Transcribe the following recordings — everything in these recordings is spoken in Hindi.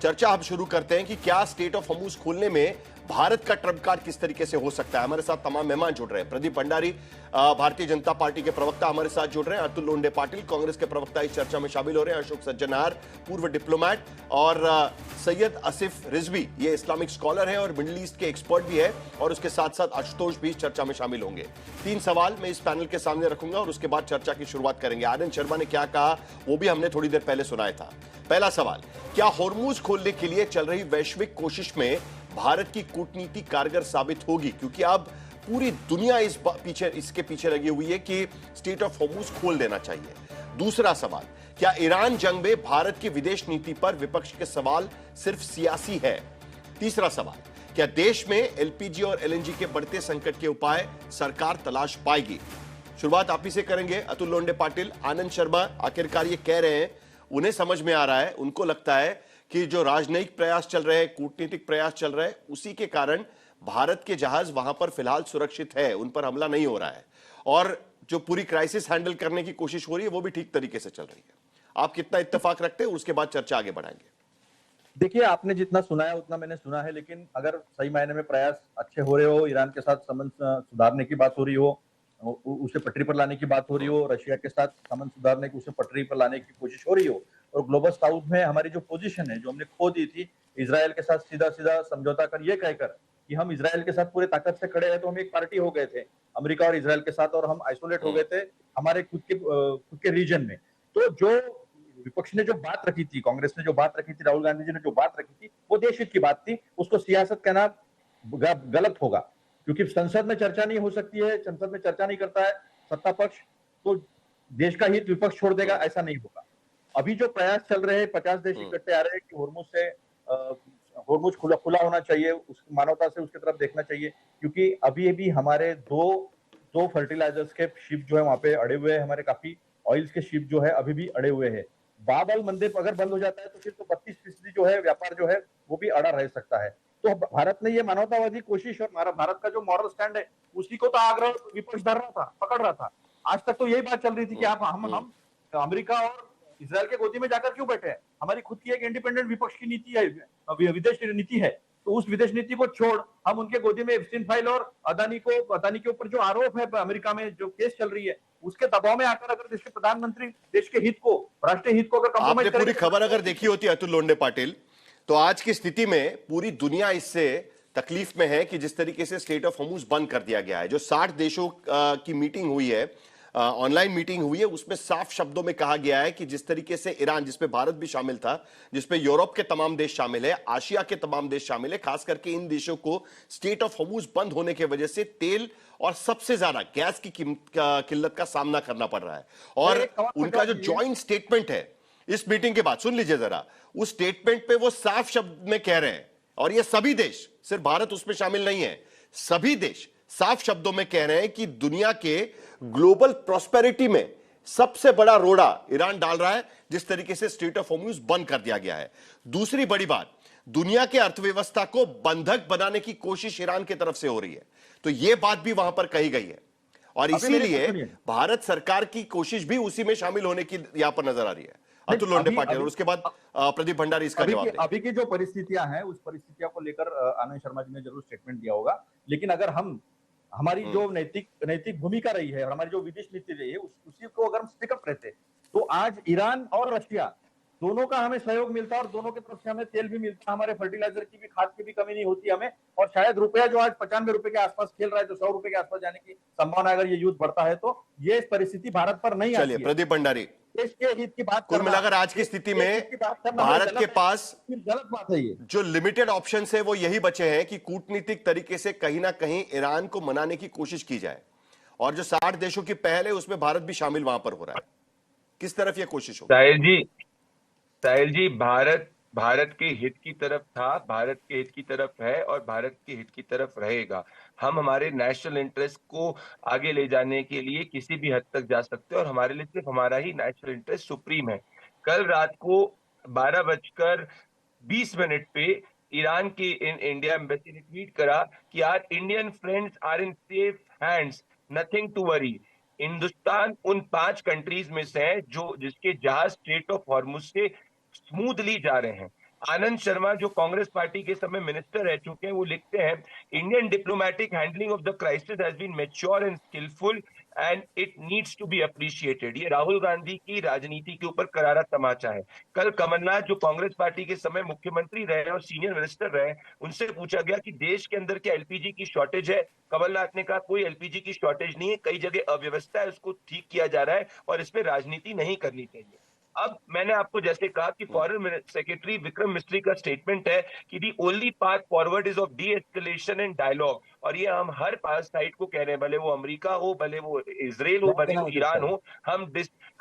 चर्चा हम शुरू करते हैं कि क्या स्टेट ऑफ हॉर्मुज खोलने में भारत का ट्रम्प कार्ड किस तरीके से हो सकता है। हमारे साथ तमाम मेहमान जुड़ रहे हैं। प्रदीप भंडारी भारतीय जनता पार्टी के प्रवक्ता हमारे साथ जुड़ रहे हैं। अतुल लोंढे पाटिल कांग्रेस के प्रवक्ता इस चर्चा में शामिल हो रहे हैं। अशोक सज्जनार पूर्व डिप्लोमैट और सैयद आसिफ रिजवी ये इस्लामिक स्कॉलर है और मिडिल ईस्ट के एक्सपर्ट भी है और उसके साथ साथ आशुतोष भी इस चर्चा में शामिल होंगे। 3 सवाल मैं इस पैनल के सामने रखूंगा और उसके बाद चर्चा की शुरुआत करेंगे। आनंद शर्मा ने क्या कहा वो भी हमने थोड़ी देर पहले सुनाया था। पहला सवाल, क्या हॉर्मुज खोलने के लिए चल रही वैश्विक कोशिश में भारत की कूटनीति कारगर साबित होगी, क्योंकि अब पूरी दुनिया इसके पीछे लगी हुई है कि स्टेट ऑफ हॉर्मुज खोल देना चाहिए। दूसरा सवाल, क्या ईरान जंग में भारत की विदेश नीति पर विपक्ष के सवाल सिर्फ सियासी है। तीसरा सवाल, क्या देश में एलपीजी और एलएनजी के बढ़ते संकट के उपाय सरकार तलाश पाएगी। शुरुआत आप ही से करेंगे अतुल लोंढे पाटिल। आनंद शर्मा आखिरकार ये कह रहे हैं, उन्हें समझ में आ रहा है, उनको लगता है कि जो राजनयिक प्रयास चल रहे हैं, कूटनीतिक प्रयास चल रहे हैं, उसी के कारण भारत के जहाज वहां पर फिलहाल सुरक्षित है, उन पर हमला नहीं हो रहा है और जो पूरी क्राइसिस हैंडल करने की कोशिश हो रही है वो भी ठीक तरीके से चल रही है। आप कितना इत्तेफाक रखते हैं, उसके बाद चर्चा आगे बढ़ाएंगे। देखिए, आपने जितना सुनाया उतना मैंने सुना है, लेकिन अगर सही मायने में प्रयास अच्छे हो रहे हो, ईरान के साथ संबंध सुधारने की बात हो रही हो, उसे पटरी पर लाने की बात हो रही हो, रशिया के साथ संबंध सुधारने की, उसे पटरी पर लाने की कोशिश हो रही हो, और ग्लोबल साउथ में हमारी जो पोजीशन है, जो हमने खो दी थी, इजराइल के साथ सीधा सीधा समझौता कर ये कहकर कि हम इजराइल के साथ पूरे ताकत से खड़े हैं, तो हम एक पार्टी हो गए थे अमेरिका और इजराइल के साथ, और हम आइसोलेट हो गए थे हमारे खुद के रीजन में। तो जो विपक्ष ने जो बात रखी थी, कांग्रेस ने जो बात रखी थी, राहुल गांधी जी ने जो बात रखी थी, वो देश हित की बात थी। उसको सियासत कहना गलत होगा, क्योंकि संसद में चर्चा नहीं हो सकती है, संसद में चर्चा नहीं करता है सत्ता पक्ष, तो देश का हित विपक्ष छोड़ देगा, ऐसा नहीं होगा। अभी जो प्रयास चल रहे हैं, 50 देश इकट्ठे आ रहे हैं कि होर्मुज खुला होना चाहिए, उस मानवता से उसकी तरफ देखना चाहिए, क्योंकि अभी भी हमारे दो फर्टिलाइजर्स के शिप जो है वहां पे अड़े हुए हैं, हमारे काफी ऑयल्स के शिप जो है अभी भी अड़े हुए हैं। बाबल मंदिर अगर बंद हो जाता है तो फिर तो 32% जो है व्यापार जो है वो भी अड़ा रह सकता है। तो भारत ने ये मानवतावादी कोशिश और भारत का जो मॉरल स्टैंड है उसी को तो आग्रह विपक्ष धर रहा था, पकड़ रहा था। आज तक तो यही बात चल रही थी कि हम अमेरिका और इजराइल के गोदी में जाकर क्यों बैठे हैं। हमारी खुद की एक इंडिपेंडेंट विपक्ष की नीति है, विदेश नीति है, तो उस विदेश नीति को छोड़ हम उनके गोदी में एप्स्टीन फाइल और अदानी के ऊपर जो आरोप है अमेरिका में जो केस चल रही है उसके दबाव में आकर अगर देश के प्रधानमंत्री देश के हित को, राष्ट्रीय हित को अगर कॉम्प्रोमाइज आपने पूरी खबर अगर देखी होती अतुल लोंढे पाटिल, तो आज की स्थिति में पूरी दुनिया इससे तकलीफ में है कि जिस तरीके से स्टेट ऑफ हॉर्मुज बंद कर दिया गया है। जो 60 देशों की मीटिंग हुई है, ऑनलाइन मीटिंग हुई है, उसमें साफ शब्दों में कहा गया है कि जिस तरीके से ईरान, जिसमें भारत भी शामिल था, जिसमें यूरोप के तमाम देश शामिल है, आशिया के तमाम देश शामिल है, खास करके इन देशों को स्टेट ऑफ हॉर्मुज बंद होने की वजह से तेल और सबसे ज्यादा गैस की किल्लत का सामना करना पड़ रहा है। और उनका जो ज्वाइंट स्टेटमेंट है इस मीटिंग के बाद, सुन लीजिए जरा, उस स्टेटमेंट पे वो साफ शब्द में कह रहे हैं, और ये सभी देश, सिर्फ भारत उसमें शामिल नहीं है, सभी देश साफ शब्दों में कह रहे हैं कि दुनिया के ग्लोबल प्रॉस्पेरिटी में सबसे बड़ा रोड़ा ईरान डाल रहा है जिस तरीके से स्टेट ऑफ हॉर्मुज बंद कर दिया गया है। दूसरी बड़ी बात, दुनिया के अर्थव्यवस्था को बंधक बनाने की कोशिश ईरान की तरफ से हो रही है, तो यह बात भी वहां पर कही गई है और इसीलिए भारत सरकार की कोशिश भी उसी में शामिल होने की यहां पर नजर आ रही है। अतुल लोंढे पाटिल और उसके बाद प्रदीप भंडारी इसका जवाब देंगे। अभी की जो परिस्थितियां हैं उस परिस्थितियों को लेकर आनंद शर्मा जी ने जरूर स्टेटमेंट दिया होगा, लेकिन अगर हमारी जो नैतिक भूमिका रही है और हमारी जो विदेश नीति रही है उसी को अगर हम स्टिक अप रहते तो आज ईरान और रशिया दोनों का हमें सहयोग मिलता और दोनों की तरफ से हमें तेल भी मिलता, हमारे फर्टिलाइजर की भी, खाद की भी कमी नहीं होती हमें, और शायद रुपया जो आज 95 रुपए के आसपास खेल रहा है तो 100 रुपए के आसपास जाने की संभावना अगर ये युद्ध बढ़ता है तो ये परिस्थिति भारत पर नहीं आती है। चलिए प्रदीप भंडारी, देश के हित की बात कुल मिलाकर आज की स्थिति में भारत के पास गलत बात है ये, जो लिमिटेड ऑप्शंस है वो यही बचे हैं कि कूटनीतिक तरीके से कहीं ना कहीं ईरान को मनाने की कोशिश की जाए, और जो 60 देशों की पहल है उसमें भारत भी शामिल वहां पर हो रहा है। किस तरफ ये कोशिश हो? साहिल जी, भारत के हित की तरफ था, भारत के हित की तरफ है और भारत के हित की तरफ रहेगा। हम हमारे नेशनल इंटरेस्ट को आगे ले जाने के लिए किसी भी हद तक जा सकते हैं और हमारे लिए सिर्फ हमारा ही नेशनल इंटरेस्ट सुप्रीम है। कल रात को 12:20 पे ईरान की इंडिया एम्बेसी ने ट्वीट करा कि are Indian friends are in safe hands, nothing to worry. Hindustan उन 5 कंट्रीज में से है जिसके जहाज स्ट्रेट ऑफ हॉर्मुज से स्मूथली जा रहे हैं। आनंद शर्मा जो कांग्रेस पार्टी के समय मिनिस्टर रह चुके हैं, वो लिखते हैं, Indian diplomatic handling of the crisis has been mature and skilful and it needs to be appreciated. ये राहुल गांधी की राजनीति के ऊपर करारा तमाचा है। कल कमलनाथ जो कांग्रेस पार्टी के समय मुख्यमंत्री रहे और सीनियर मिनिस्टर रहे, उनसे पूछा गया कि देश के अंदर क्या एलपीजी की शॉर्टेज है। कमलनाथ ने कहा कोई एलपीजी की शॉर्टेज नहीं है, कई जगह अव्यवस्था है, उसको ठीक किया जा रहा है और इस पे राजनीति नहीं करनी चाहिए। अब मैंने आपको जैसे कहा कि फॉरेन सेक्रेटरी विक्रम मिस्त्री का स्टेटमेंट है कि the only path forward is of de-escalation and dialogue, और ये हम हर पास साइड को कह रहे हैं, भले वो अमेरिका हो, भले वो इजराइल हो, भले वो ईरान हो,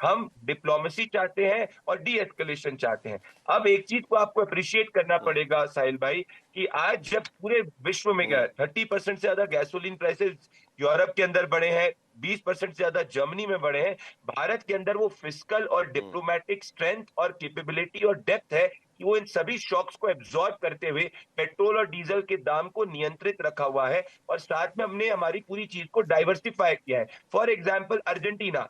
हम डिप्लोमेसी चाहते हैं और डी एस्केलेशन चाहते हैं। अब एक चीज को आपको अप्रिशिएट करना पड़ेगा साहिल भाई, कि आज जब पूरे विश्व में 30% से ज्यादा गैसोलीन प्राइसेस यूरोप के अंदर बढ़े हैं, 20% से ज्यादा जर्मनी में बढ़े हैं, भारत के अंदर वो फिस्कल और डिप्लोमेटिक स्ट्रेंथ और कैपेबिलिटी और डेप्थ है कि वो इन सभी शॉक्स को एब्जॉर्ब करते हुए पेट्रोल और डीजल के दाम को नियंत्रित रखा हुआ है, और साथ में हमने हमारी पूरी चीज को डाइवर्सिफाई किया है। फॉर एग्जाम्पल अर्जेंटीना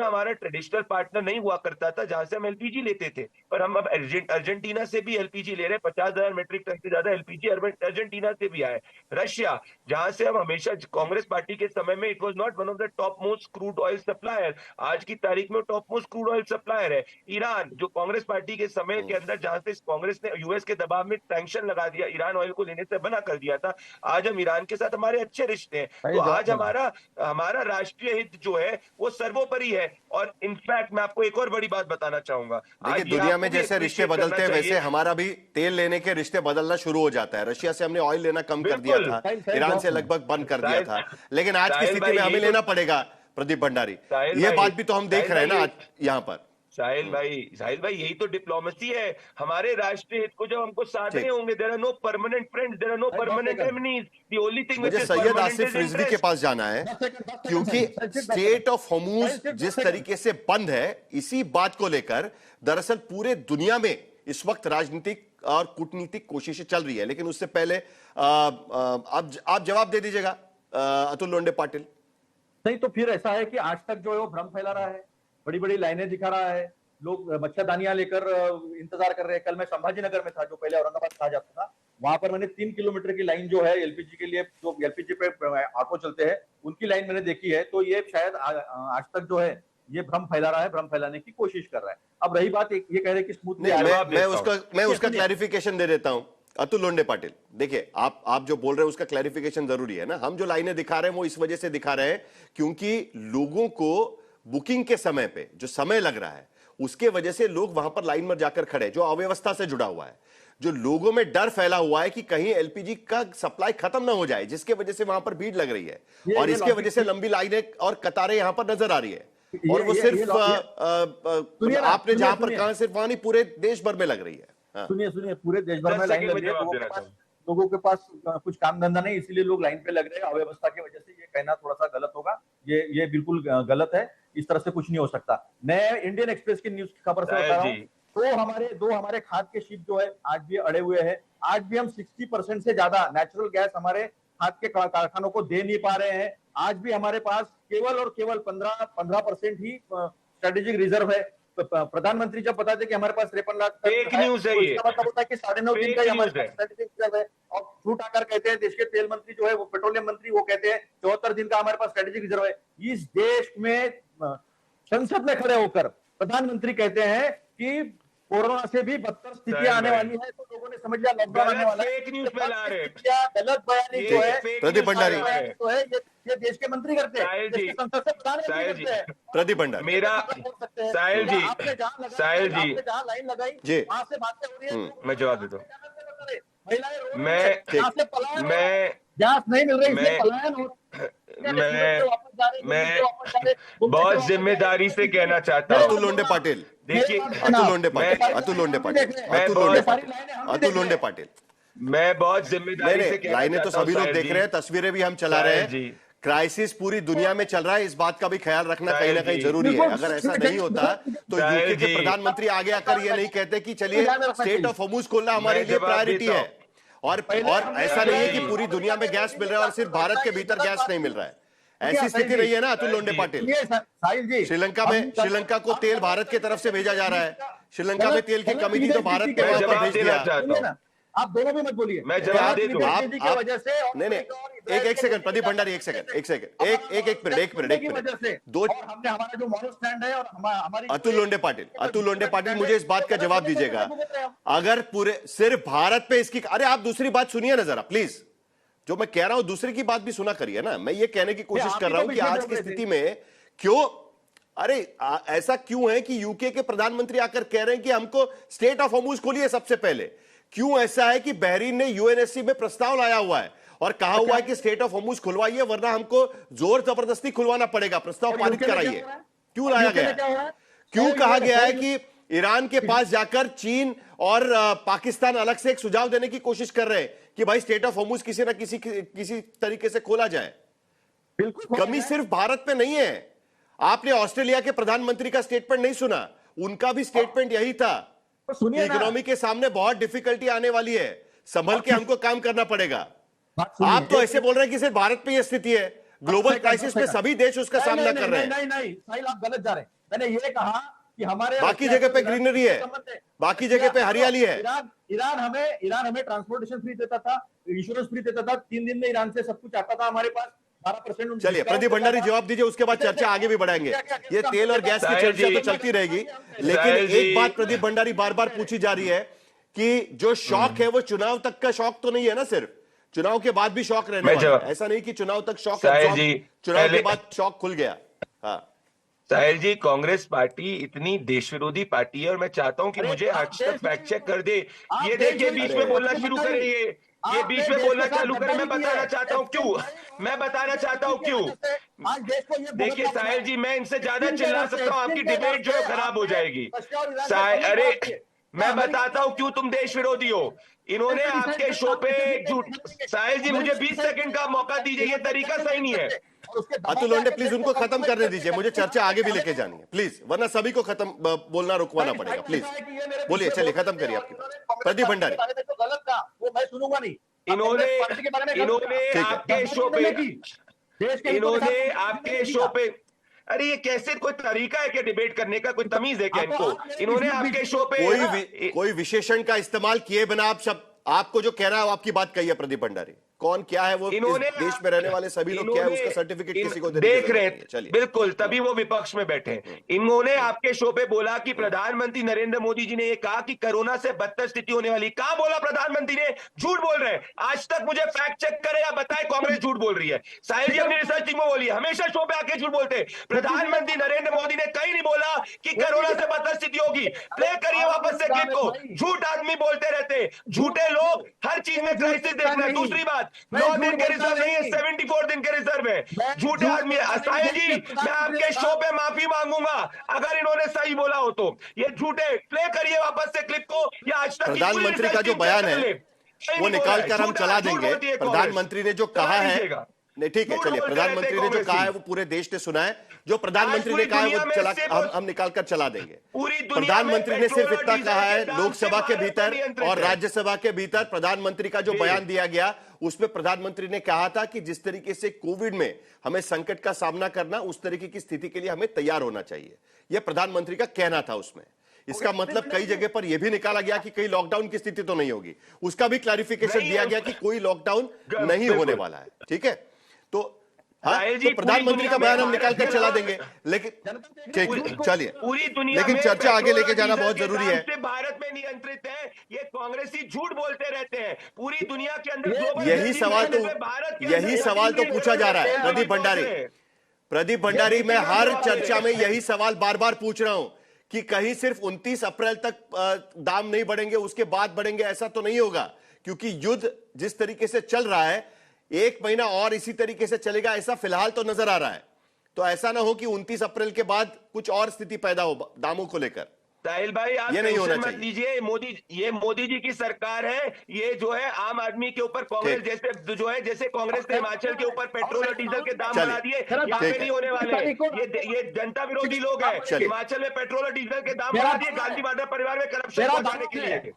हमारा ट्रेडिशनल पार्टनर नहीं हुआ करता था जहां से हम एलपीजी लेते थे, पर हम अब अर्जेंटीना से भी एलपीजी ले रहे हैं। 50,000 मीट्रिक टन से ज्यादा एलपीजी अर्जेंटीना से भी आया। रशिया, जहां से हम हमेशा कांग्रेस पार्टी के समय में it was not one of the top most crude oil supplier, आज की तारीख में top most crude oil supplier है। ईरान, जो कांग्रेस पार्टी के समय के अंदर जहां से कांग्रेस ने यूएस के दबाव में सैंक्शन लगा दिया, ईरान ऑयल को लेने से मना कर दिया था, आज हम ईरान के साथ हमारे अच्छे रिश्ते हैं। तो आज हमारा राष्ट्रीय हित जो है वो सर्वोपरि है। और इनफैक्ट मैं आपको एक और बड़ी बात बताना चाहूंगा, देखिए दुनिया में जैसे रिश्ते बदलते हैं वैसे हमारा भी तेल लेने के रिश्ते बदलना शुरू हो जाता है। रशिया से हमने ऑयल लेना कम कर दिया था, ईरान से लगभग बंद कर दिया था, लेकिन आज की स्थिति में हमें लेना पड़ेगा। प्रदीप भंडारी, ये बात भी तो हम देख रहे हैं ना आज यहाँ पर। साहिल भाई यही तो डिप्लोमेसी है। हमारे राष्ट्रीय हित को जब हमको साधने होंगे, there are no permanent friends, there are no permanent enemies, the only thing which is Syed Asif Rizvi के पास जाना है, क्योंकि स्ट्रेट ऑफ हॉर्मुज जिस तरीके से बंद है, इसी बात को लेकर दरअसल पूरे दुनिया में इस वक्त राजनीतिक और कूटनीतिक कोशिशें चल रही है। लेकिन उससे पहले आप जवाब दे दीजिएगा अतुल लोंढे पाटिल। नहीं तो फिर ऐसा है कि आज तक जो है वो भ्रम फैला रहा है, बड़ी बड़ी लाइनें दिखा रहा है, लोग मच्छरदानियां लेकर इंतजार कर रहे हैं। कल मैं संभाजी नगर में था, जो पहले औरंगाबाद कहा जाता था, वहां पर मैंने 3 किलोमीटर की लाइन जो है एलपीजी के लिए, जो एलपीजी पे ऑटो चलते हैं उनकी लाइन मैंने देखी है। तो ये शायद आज तक जो है ये भ्रम फैला रहा है, भ्रम फैलाने की कोशिश कर रहा है। अब रही बात ये कह रहे कि स्मूथली, मैं उसका क्लैरिफिकेशन दे देता हूं अतुल लोंढे पाटिल। देखिए आप जो बोल रहे हैं उसका क्लैरिफिकेशन जरूरी है ना। हम जो लाइनें दिखा रहे हैं वो इस वजह से दिखा रहे हैं क्योंकि लोगों को बुकिंग के समय पे जो समय लग रहा है उसके वजह से लोग वहां पर लाइन में जाकर खड़े, जो अव्यवस्था से जुड़ा हुआ है, जो लोगों में डर फैला हुआ है कि कहीं एलपीजी का सप्लाई खत्म ना हो जाए, जिसके वजह से वहां पर भीड़ लग रही है और इसके वजह से लंबी लाइनें और कतारें यहां पर नजर आ रही है। और वो सिर्फ आपने जहां पर कहा सिर्फ वहां नहीं, पूरे देश भर में लग रही है। सुनिए पूरे देश भर में लाइन लग रही है। लोगों के पास कुछ काम धंधा नहीं, इसलिए लोग लाइन पे लग रहे हैं अव्यवस्था की वजह से। ये कहना थोड़ा सा गलत होगा, ये बिल्कुल गलत है। इस तरह से कुछ नहीं हो सकता। मैं इंडियन एक्सप्रेस की न्यूज की खबर से बता रहा हूँ, दो हमारे खाद के शिप जो है आज भी अड़े हुए हैं। आज भी हम 60% से ज्यादा नेचुरल गैस हमारे खाद के कारखानों को दे नहीं पा रहे हैं। आज भी हमारे पास केवल और केवल 15% ही स्ट्रेटेजिक रिजर्व है। प्रधानमंत्री जब बताते कि हमारे पास 53 लाख फेक न्यूज है, ये मतलब होता है कि 9.5 दिन का हमारे पास स्ट्रेटेजिक रिजर्व है। और झूठ आकर कहते हैं देश के तेल मंत्री जो है वो पेट्रोलियम मंत्री, वो कहते हैं 74 दिन का हमारे पास स्ट्रेटेजिक रिजर्व है। इस देश में संसद में खड़े होकर प्रधानमंत्री कहते हैं कि कोरोना से भी बदतर स्थिति आने वाली है, तो लोगों ने समझ लिया लॉकडाउन आने वाला है। फेक न्यूज फैला रहे हैं, गलत बयानी जो है प्रदीप भंडारी तो है ये देश के मंत्री करते हैं, संसद से प्रधानमंत्री करते हैं। प्रदीप भंडारी, मेरा साहिल जी जहाँ लाइन लगाई वहां से बातें हो रही है। मैं जवाब देता हूँ। मैं गैस नहीं मिल रही, इसलिए पलायन हो। मैं बहुत जिम्मेदारी से कहना चाहता हूँ अतुल लोंढे पाटिल, देखिए अतुल लोंढे पाटिल, मैं बहुत जिम्मेदारी से लाइनें तो सभी लोग देख रहे हैं, तस्वीरें भी हम चला रहे हैं। क्राइसिस पूरी दुनिया में चल रहा है, इस बात का भी ख्याल रखना कहीं ना कहीं जरूरी है। अगर ऐसा नहीं होता तो यूके के प्रधानमंत्री आगे आकर ये नहीं कहते कि चलिए स्ट्रेट ऑफ हॉर्मुज खोलना हमारे लिए प्रायोरिटी है। और ऐसा नहीं है कि पूरी दुनिया में गैस मिल रहा है और सिर्फ भारत के भीतर गैस नहीं मिल रहा है। ऐसी स्थिति रही है ना अतुल लोंढे पाटिल। श्रीलंका को तेल भारत की तरफ से भेजा जा रहा है। श्रीलंका में तेल की कमी थी तो भारत ने मैं वहां पर जवाब भेज देना दिया। चाहता सुनिए हूं। ना, आप दोनों भी मत बोलिए। मैं जवाब दे दूं। की वजह से और नहीं अमेरिका और इजराइल एक के सेकंड बीच प्रदीप में भंडारी, एक मिनट की वजह से दो। और हमने हमारा जो मॉरल स्टैंड है और हमारी अतुल लोंडे पाटिल मुझे इस बात का जवाब दीजिएगा, अगर पूरे सिर्फ भारत पे इसकी, अरे आप दूसरी बात सुनिए ना जरा प्लीज, जो मैं कह रहा हूं दूसरे की बात भी सुना करिए ना। मैं ये कहने की कोशिश कर रहा हूं कि आज की स्थिति में क्यों, अरे ऐसा क्यों है कि यूके के प्रधानमंत्री आकर कह रहे हैं कि हमको स्टेट ऑफ हॉर्मुज खोलिए सबसे पहले? क्यों ऐसा है कि बहरीन ने यूएनएससी में प्रस्ताव लाया हुआ है और कहा हुआ है कि स्टेट ऑफ हॉर्मुज खुलवाइए वरना हमको जोर जबरदस्ती खुलवाना पड़ेगा, प्रस्ताव पारित कराइए? क्यों लाया गया है? क्यों कहा गया है कि ईरान के पास जाकर चीन और पाकिस्तान अलग से एक सुझाव देने की कोशिश कर रहे हैं कि भाई स्टेट ऑफ हॉर्मुज किसी ना किसी तरीके से खोला जाए? कमी सिर्फ भारत में नहीं है। आपने ऑस्ट्रेलिया के प्रधानमंत्री का स्टेटमेंट नहीं सुना? उनका भी स्टेटमेंट यही था, इकोनॉमी के सामने बहुत डिफिकल्टी आने वाली है, संभल के हमको काम करना पड़ेगा। आप तो ऐसे बोल रहे हैं कि सिर्फ भारत में यह स्थिति है, ग्लोबल क्राइसिस में सभी देश उसका सामना कर रहे हैं। नहीं साहिल, आप गलत जा रहे हैं। मैंने ये कहा कि हमारे बाकी जगह पे ग्रीनरी है, बाकी जगह पे हरियाली है। ईरान हमें ट्रांसपोर्टेशन फ्री देता था, इंश्योरेंस फ्री देता था, 3 दिन में ईरान से सब कुछ आता था हमारे पास। 12% चलिए प्रदीप भंडारी जवाब दीजिए, उसके बाद चर्चा आगे भी बढ़ाएंगे। ये तेल और गैस की चर्चा तो चलती रहेगी, लेकिन एक बात प्रदीप भंडारी बार बार पूछी जा रही है कि जो शौक है वो चुनाव तक का शौक तो नहीं है ना, सिर्फ चुनाव के बाद भी शौक रहने वाला है। ऐसा नहीं कि चुनाव तक शौक, चुनाव के बाद शौक खुल गया। हाँ साहिल जी, कांग्रेस पार्टी इतनी देश विरोधी पार्टी है और मैं चाहता हूं कि मुझे आज तक फैक्ट चेक कर दे। ये देखिए बीच में बोलना शुरू करे, ये बीच में बोलना चालू करे। मैं बताना चाहता हूं क्यों, मैं बताना चाहता हूं क्यों। देखिए साहिल जी, मैं इनसे ज्यादा चिल्ला सकता हूं, आपकी डिबेट जो है खराब हो जाएगी। अरे मैं बताता हूं क्यों तुम देश विरोधी हो। इन्होंने आपके शो पे झूठ, साहिल जी मुझे 20 सेकंड का मौका दीजिए, ये तरीका सही नहीं है। अतुल लोंडे प्लीज उनको खत्म करने दीजिए, मुझे चर्चा आगे भी लेके जानी है प्लीज, वरना सभी को खत्म बोलना रुकवाना पड़ेगा। प्लीज बोलिए, चलिए खत्म करिए आपकी बात। प्रदीप भंडारी गलत था वो मैं सुनूंगा नहीं। इन्होंने आपके शो पे अरे ये कैसे कोई तरीका है क्या डिबेट करने का? कोई तमीज है क्या इनको? इन्होंने आपके शो पे कोई विशेषण का इस्तेमाल किए बिना आप सब, आपको जो कहना है आपकी बात कही है प्रदीप भंडारी, कौन क्या है वो, इस देश में रहने वाले सभी लोग क्या है उसका सर्टिफिकेट किसी को देख रहे हैं। बिल्कुल, तभी वो विपक्ष में बैठे। इन्होंने आपके शो पे बोला कि प्रधानमंत्री नरेंद्र मोदी जी ने ये कहा कि कोरोना से बदतर स्थिति होने वाली। कहां बोला प्रधानमंत्री ने? झूठ बोल रहे हैं। आज तक मुझे फैक्ट चेक करे या बताए कांग्रेस झूठ बोल रही है। साहिल जी अपनी रिसर्च टीम में बोली, हमेशा शो पे आके झूठ बोलते। प्रधानमंत्री नरेंद्र मोदी ने कहीं नहीं बोला कि कोरोना से बदतर स्थिति होगी। प्ले करिए वापस से क्लिप को। झूठ आदमी बोलते रहते, झूठे लोग हर चीज में क्राइसिस देखना है। दूसरी बात, 9 दिन के रिजर्व नहीं है, 74 दिन के रिजर्व है। झूठे आदमी। साहिल जी मैं आपके शो पे माफी मांगूंगा अगर इन्होंने सही बोला हो तो। ये झूठे, प्ले करिए वापस से क्लिप को। या आज तक प्रधानमंत्री का जो बयान है वो निकाल कर हम चला देंगे। प्रधानमंत्री ने जो कहा है, नहीं ठीक है चलिए, प्रधानमंत्री ने जो कहा है वो पूरे देश ने सुना है। जो प्रधानमंत्री ने कहा है वो चला, हम निकाल कर चला देंगे। प्रधानमंत्री ने सिर्फ इतना कहा है, लोकसभा के भीतर और राज्यसभा के भीतर प्रधानमंत्री का जो बयान दिया गया उसमें प्रधानमंत्री ने कहा था कि जिस तरीके से कोविड में हमें संकट का सामना करना, उस तरीके की स्थिति के लिए हमें तैयार होना चाहिए। यह प्रधानमंत्री का कहना था उसमें। इसका मतलब कई जगह पर यह भी निकाला गया कि कई लॉकडाउन की स्थिति तो नहीं होगी, उसका भी क्लैरिफिकेशन दिया गया कि कोई लॉकडाउन नहीं होने वाला है। ठीक है, तो हाँ, तो प्रधानमंत्री का बयान हम निकाल कर चला देंगे, लेकिन ठीक चलिए, पूरी दुनिया लेकिन चर्चा आगे लेके जाना बहुत जरूरी है। भारत में नियंत्रित है, ये कांग्रेसी झूठ बोलते रहते हैं। पूरी दुनिया के अंदर यही सवाल तो पूछा जा रहा है प्रदीप भंडारी। मैं हर चर्चा में यही सवाल बार बार पूछ रहा हूं कि कहीं सिर्फ 29 अप्रैल तक दाम नहीं बढ़ेंगे, उसके बाद बढ़ेंगे, ऐसा तो नहीं होगा। क्योंकि युद्ध जिस तरीके से चल रहा है, 1 महीना और इसी तरीके से चलेगा ऐसा फिलहाल तो नजर आ रहा है। तो ऐसा ना हो कि 29 अप्रैल के बाद कुछ और स्थिति पैदा हो दामों को लेकर। साहिल भाई आप ये नहीं होना मत लीजिए, ये मोदी जी की सरकार है। ये जो है आम आदमी के ऊपर कांग्रेस जैसे जो है, जैसे कांग्रेस ने हिमाचल के ऊपर पेट्रोल और डीजल के दाम बढ़ा दिए, यहाँ पे नहीं होने वाले। ये जनता विरोधी लोग हैं। हिमाचल में पेट्रोल और डीजल के दाम बढ़ा दिए गांधी वादा परिवार में करप्शन पहुंचाने के लिए।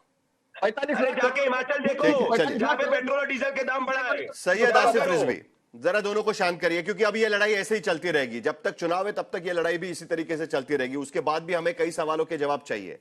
जाके हिमाचल देखो जहाँ पे पेट्रोल और डीजल के दाम बढ़ा है। सैयद आसिफ रिजवी, जरा दोनों को शांत करिए, क्योंकि अभी ये लड़ाई ऐसे ही चलती रहेगी। जब तक चुनाव है तब तक ये लड़ाई भी इसी तरीके से चलती रहेगी। उसके बाद भी हमें कई सवालों के जवाब चाहिए।